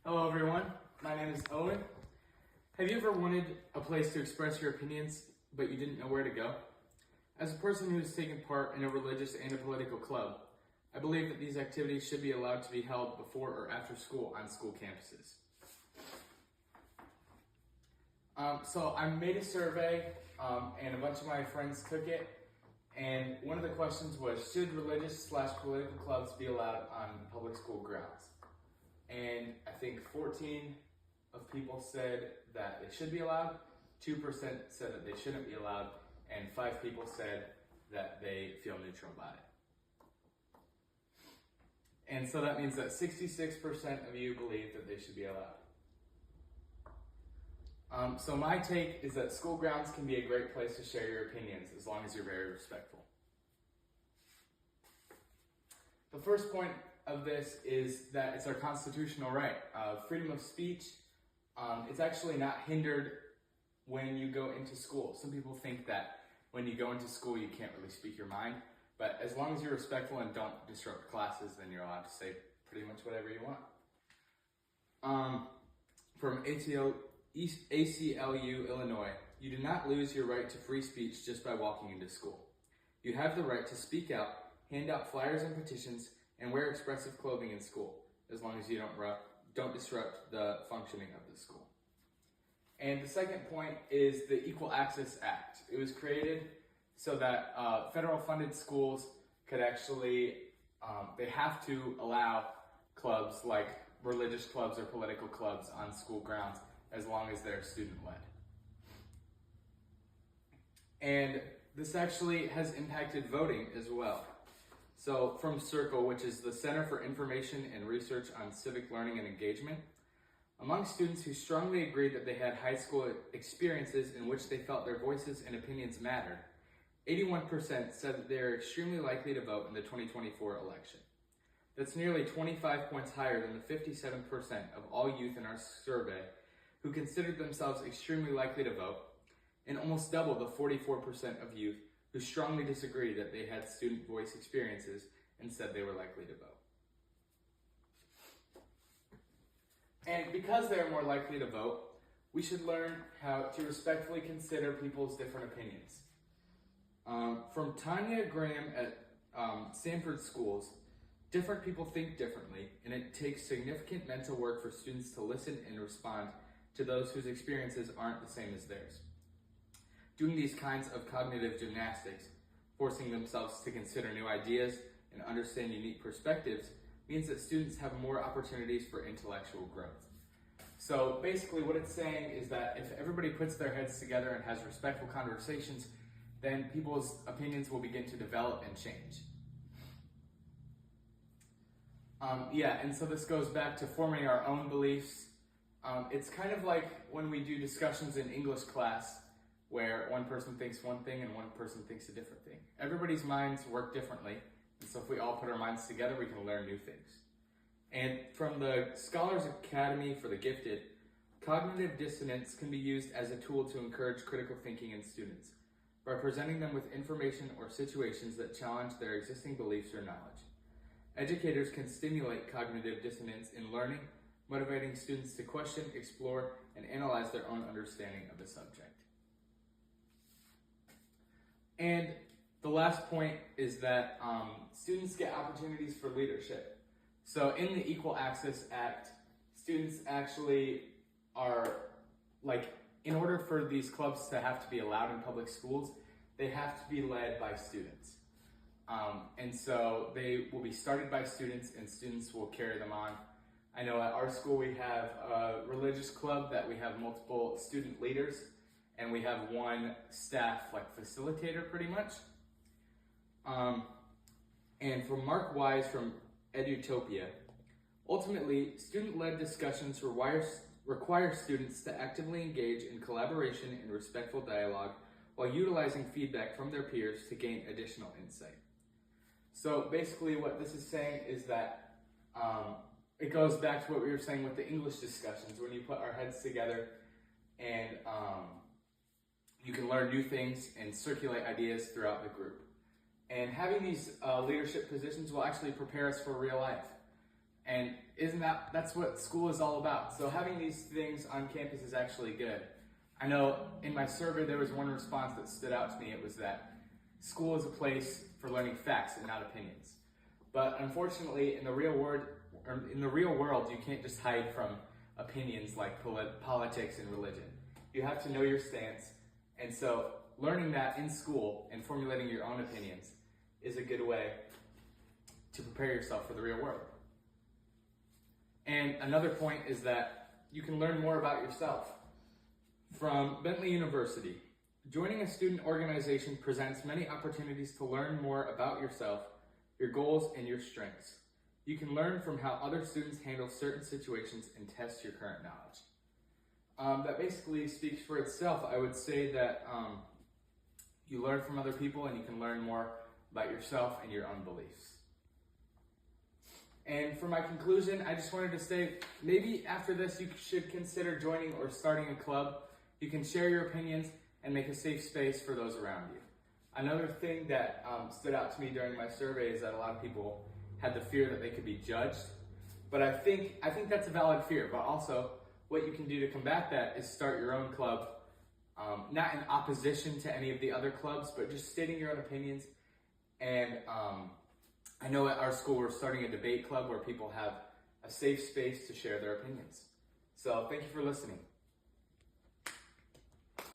Hello everyone, my name is Owen. Have you ever wanted a place to express your opinions, but you didn't know where to go? As a person who has taken part in a religious and a political club, I believe that these activities should be allowed to be held before or after school on school campuses. So I made a survey and a bunch of my friends took it, and one of the questions was, should religious/political clubs be allowed on public school grounds? And I think 14 of people said that they should be allowed, 2% said that they shouldn't be allowed, and 5 people said that they feel neutral about it. And so that means that 66% of you believe that they should be allowed. So my take is that school grounds can be a great place to share your opinions as long as you're very respectful. The first point of this is that it's our constitutional right. Freedom of speech, it's actually not hindered when you go into school. Some people think that when you go into school you can't really speak your mind, but as long as you're respectful and don't disrupt classes, then you're allowed to say pretty much whatever you want. From ACLU, Illinois, you do not lose your right to free speech just by walking into school. You have the right to speak out, hand out flyers and petitions, and wear expressive clothing in school, as long as you don't disrupt the functioning of the school. And the second point is the Equal Access Act. It was created so that federal funded schools could actually, they have to allow clubs like religious clubs or political clubs on school grounds as long as they're student-led. And this actually has impacted voting as well. So from CIRCLE, which is the Center for Information and Research on Civic Learning and Engagement, among students who strongly agreed that they had high school experiences in which they felt their voices and opinions mattered, 81% said that they are extremely likely to vote in the 2024 election. That's nearly 25 points higher than the 57% of all youth in our survey who considered themselves extremely likely to vote, and almost double the 44% of youth who strongly disagree that they had student voice experiences and said they were likely to vote. And because they are more likely to vote, we should learn how to respectfully consider people's different opinions. From Tanya Graham at Sanford Schools, different people think differently, and it takes significant mental work for students to listen and respond to those whose experiences aren't the same as theirs. Doing these kinds of cognitive gymnastics, forcing themselves to consider new ideas and understand unique perspectives, means that students have more opportunities for intellectual growth. So basically what it's saying is that if everybody puts their heads together and has respectful conversations, then people's opinions will begin to develop and change. And so this goes back to forming our own beliefs. It's kind of like when we do discussions in English class, where one person thinks one thing and one person thinks a different thing. Everybody's minds work differently, and so if we all put our minds together, we can learn new things. And from the Scholars Academy for the Gifted, cognitive dissonance can be used as a tool to encourage critical thinking in students by presenting them with information or situations that challenge their existing beliefs or knowledge. Educators can stimulate cognitive dissonance in learning, motivating students to question, explore, and analyze their own understanding of the subject. And the last point is that students get opportunities for leadership. So in the Equal Access Act, students actually are, in order for these clubs to have to be allowed in public schools, they have to be led by students. And so they will be started by students and students will carry them on. I know at our school we have a religious club that we have multiple student leaders, and we have one staff facilitator pretty much. And from Mark Wise from Edutopia, ultimately, student-led discussions require students to actively engage in collaboration and respectful dialogue while utilizing feedback from their peers to gain additional insight. So basically what this is saying is that it goes back to what we were saying with the English discussions, when you put our heads together and you can learn new things and circulate ideas throughout the group. And having these leadership positions will actually prepare us for real life. And that's what school is all about. So having these things on campus is actually good. I know in my survey there was one response that stood out to me. It was that school is a place for learning facts and not opinions. But unfortunately, in the real world, you can't just hide from opinions like politics and religion. You have to know your stance. And so learning that in school and formulating your own opinions is a good way to prepare yourself for the real world. And another point is that you can learn more about yourself. From Bentley University, joining a student organization presents many opportunities to learn more about yourself, your goals, and your strengths. You can learn from how other students handle certain situations and test your current knowledge. That basically speaks for itself. I would say that you learn from other people and you can learn more about yourself and your own beliefs. And for my conclusion, I just wanted to say, maybe after this you should consider joining or starting a club. You can share your opinions and make a safe space for those around you. Another thing that stood out to me during my survey is that a lot of people had the fear that they could be judged. But I think that's a valid fear. But also, what you can do to combat that is start your own club, not in opposition to any of the other clubs, but just stating your own opinions. And I know at our school we're starting a debate club where people have a safe space to share their opinions. So thank you for listening.